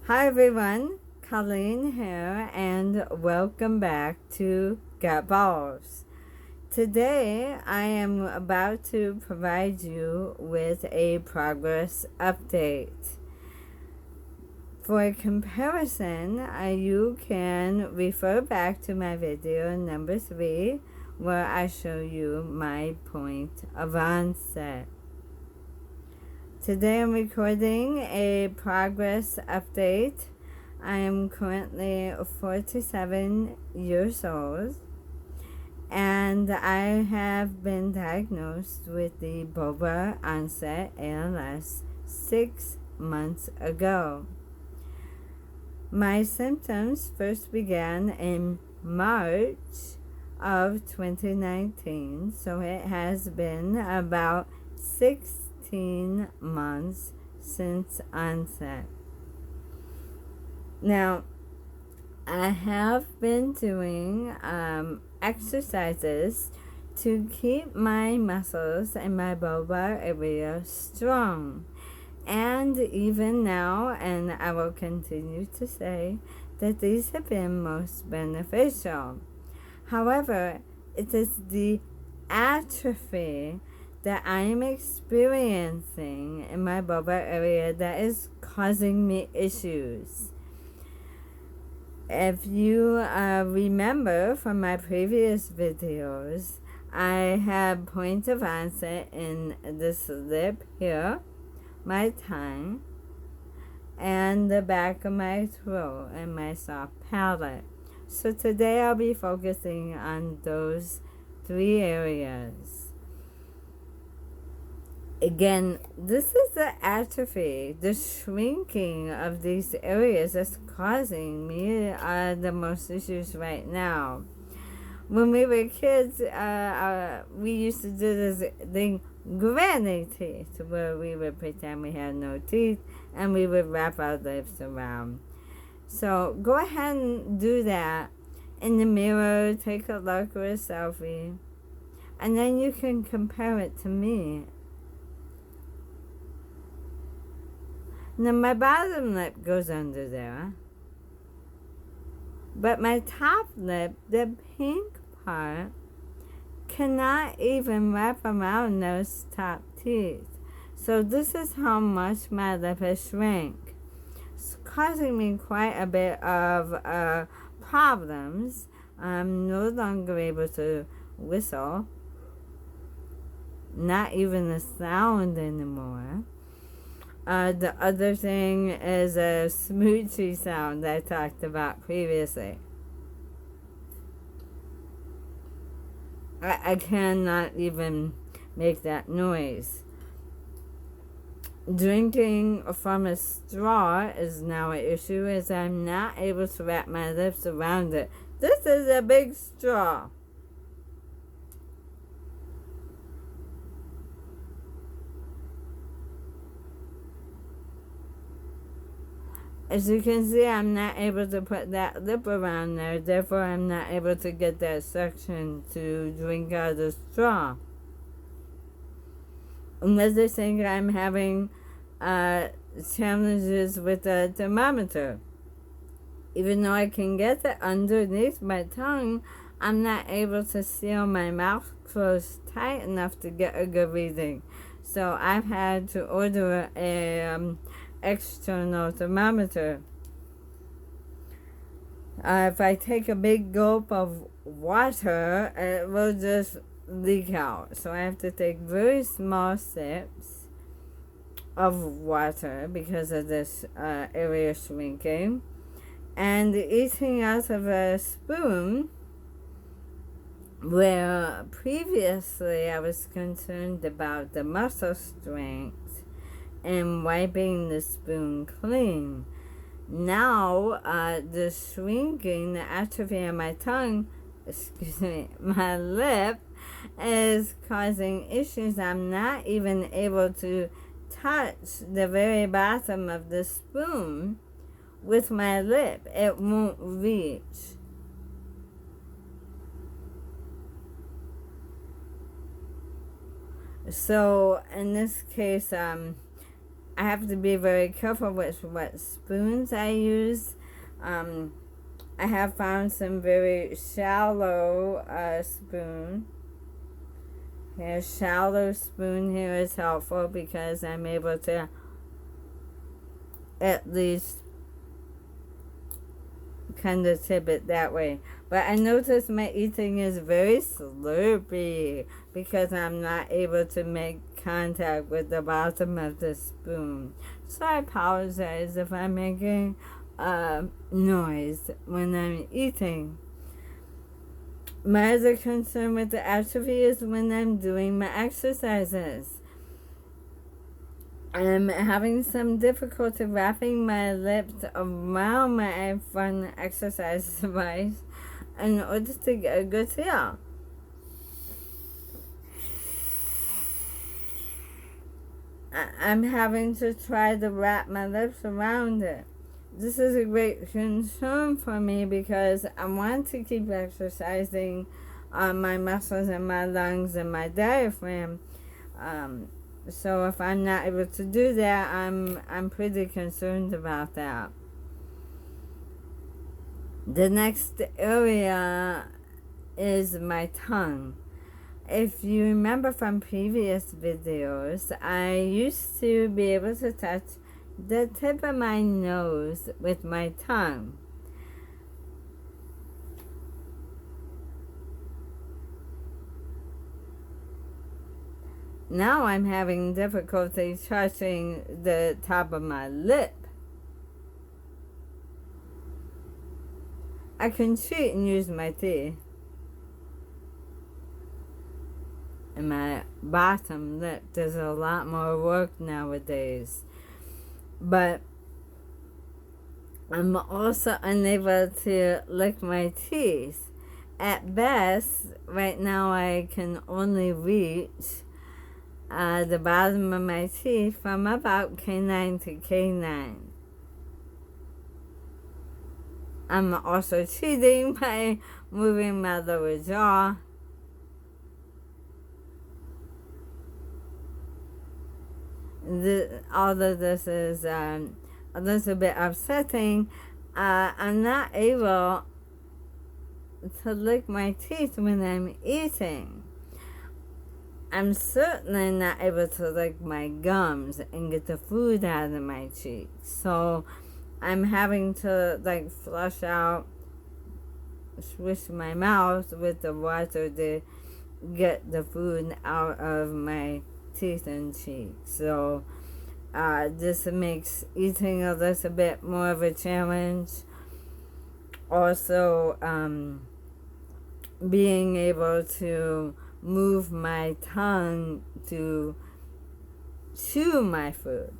Hi everyone, Colleen here, and welcome back to bALS. Today I am about to provide you with a progress update. For comparison, you can refer back to my video number 3 where I show you my point of onset. Today I'm recording a progress update. I am currently 47 years old and I have been diagnosed with the bulbar onset ALS 6 months ago. My symptoms first began in March of 2019, so it has been about 16 months since onset. Now, I have been doing exercises to keep my muscles in my bulbar area strong. And even now, and I will continue to say that these have been most beneficial. However, it is the atrophy that I am experiencing in my bulbar area that is causing me issues. If you remember from my previous videos, I had point of onset in this lip here, my tongue, and the back of my throat and my soft palate. So today I'll be focusing on those 3 areas. Again, this is the atrophy, the shrinking of these areas that's causing me the most issues right now. When we were kids, we used to do this thing, granny teeth, where we would pretend we had no teeth and we would wrap our lips around. So go ahead and do that in the mirror, take a look or a selfie, and then you can compare it to me. Now my bottom lip goes under there, but my top lip, the pink part, cannot even wrap around those top teeth. So this is how much my lip has shrank. It's causing me quite a bit of problems. I'm no longer able to whistle, not even a sound anymore. The other thing is a smoochy sound I talked about previously. I cannot even make that noise. Drinking from a straw is now an issue as I'm not able to wrap my lips around it. This is a big straw. As you can see, I'm not able to put that lip around there, therefore I'm not able to get that suction to drink out of the straw. Unless they think I'm having challenges with the thermometer. Even though I can get it underneath my tongue, I'm not able to seal my mouth closed tight enough to get a good reading. So I've had to order a external thermometer. If I take a big gulp of water, it will just leak out. So I have to take very small sips of water because of this area shrinking. And eating out of a spoon, where previously I was concerned about the muscle strength and wiping the spoon clean. Now, the shrinking, the atrophy on my tongue, my lip, is causing issues. I'm not even able to touch the very bottom of the spoon with my lip. It won't reach. So in this case, I have to be very careful with what spoons I use. I have found some very shallow spoon. A shallow spoon here is helpful because I'm able to at least kind of tip it that way. But I notice my eating is very slurpy because I'm not able to make contact with the bottom of the spoon. So I apologize if I'm making noise when I'm eating. My other concern with the atrophy is when I'm doing my exercises. I'm having some difficulty wrapping my lips around my front exercise device in order to get a good feel. I'm having to try to wrap my lips around it. This is a great concern for me because I want to keep exercising my muscles and my lungs and my diaphragm. So if I'm not able to do that, I'm pretty concerned about that. The next area is my tongue. If you remember from previous videos, I used to be able to touch the tip of my nose with my tongue. Now I'm having difficulty touching the top of my lip. I can cheat and use my teeth. And my bottom lip does a lot more work nowadays. But I'm also unable to lick my teeth. At best, right now I can only reach the bottom of my teeth from about canine to canine. I'm also cheating by moving my lower jaw. All of this is a little bit upsetting. I'm not able to lick my teeth when I'm eating. I'm certainly not able to lick my gums and get the food out of my cheeks. So I'm having to flush out, swish my mouth with the water to get the food out of my teeth and cheeks. So this makes eating a little bit more of a challenge. Also, being able to move my tongue to chew my food.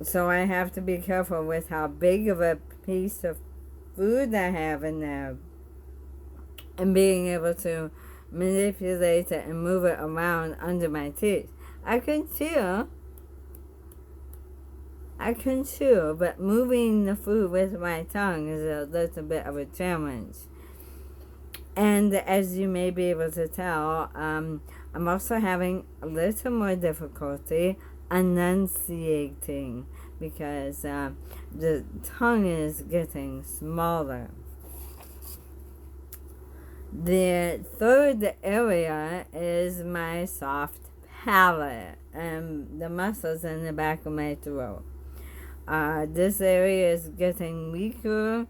So I have to be careful with how big of a piece of food I have in there and being able to manipulate it and move it around under my teeth. I can chew, but moving the food with my tongue is a little bit of a challenge. And as you may be able to tell, I'm also having a little more difficulty enunciating because the tongue is getting smaller. The third area is my soft palate and the muscles in the back of my throat. This area is getting weaker.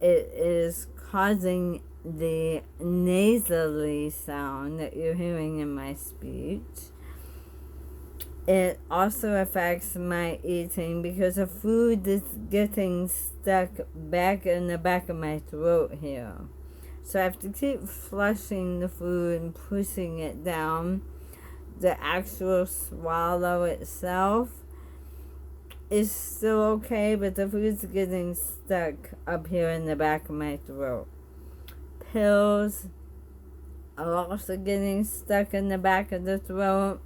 It is causing the nasally sound that you're hearing in my speech. It also affects my eating because the food is getting stuck back in the back of my throat here. So I have to keep flushing the food and pushing it down. The actual swallow itself is still okay, but the food's getting stuck up here in the back of my throat. Pills are also getting stuck in the back of the throat.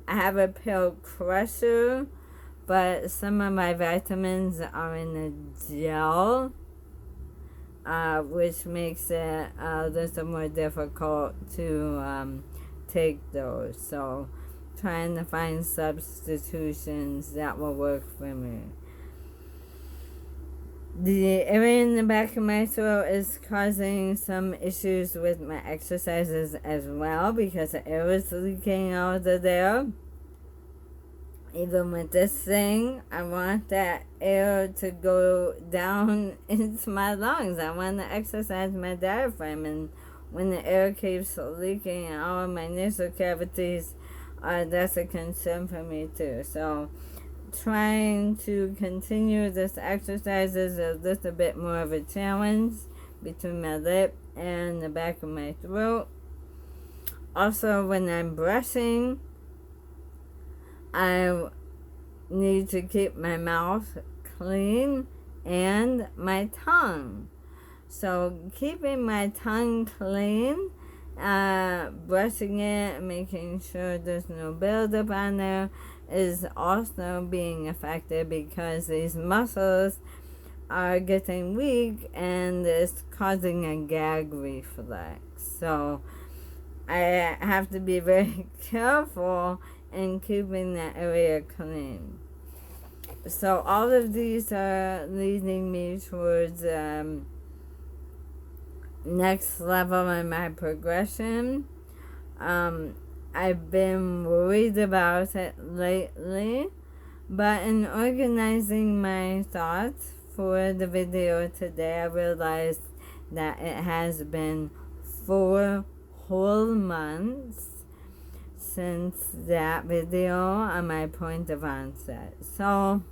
I have a pill crusher, but some of my vitamins are in a gel, which makes it a little more difficult to take those. So trying to find substitutions that will work for me. The area in the back of my throat is causing some issues with my exercises as well because the air is leaking out of there. Even with this thing, I want that air to go down into my lungs. I want to exercise my diaphragm, and when the air keeps leaking out of my nasal cavities, that's a concern for me too. So trying to continue this exercise is a little bit more of a challenge between my lip and the back of my throat. Also, when I'm brushing, I need to keep my mouth clean and my tongue. So keeping my tongue clean, brushing it, making sure there's no buildup on there, is also being affected because these muscles are getting weak and it's causing a gag reflex. So I have to be very careful in keeping that area clean. So all of these are leading me towards next level in my progression. I've been worried about it lately, but in organizing my thoughts for the video today, I realized that it has been 4 whole months since that video on my point of onset. So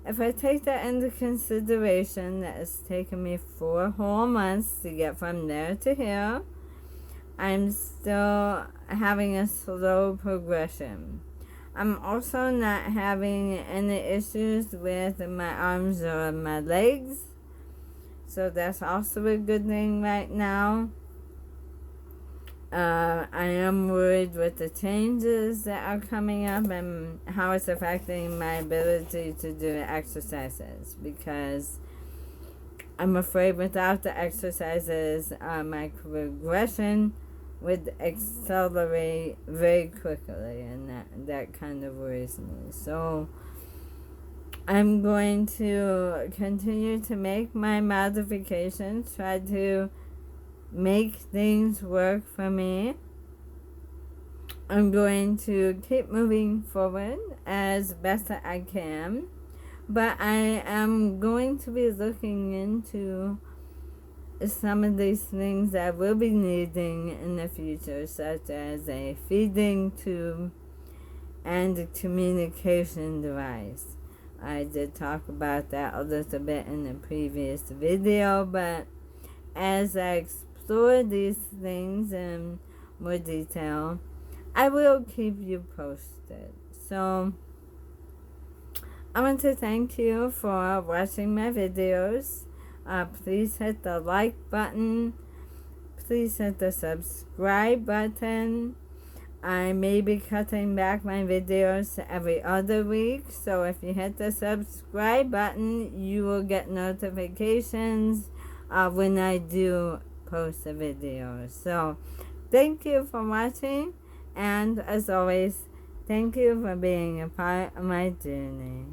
if I take that into consideration, that it's taken me 4 whole months to get from there to here, I'm still having a slow progression. I'm also not having any issues with my arms or my legs, so that's also a good thing right now. I am worried with the changes that are coming up and how it's affecting my ability to do exercises, because I'm afraid without the exercises, my progression would accelerate very quickly, and that kind of worries me. So I'm going to continue to make my modifications, try to make things work for me. I'm going to keep moving forward as best I can, but I am going to be looking into some of these things that I will be needing in the future, such as a feeding tube and a communication device. I did talk about that a little bit in the previous video, but as I explore these things in more detail, I will keep you posted. So I want to thank you for watching my videos. Please hit the like button. Please hit the subscribe button. I may be cutting back my videos every other week, so if you hit the subscribe button, you will get notifications when I do post a video. So thank you for watching, and as always, thank you for being a part of my journey.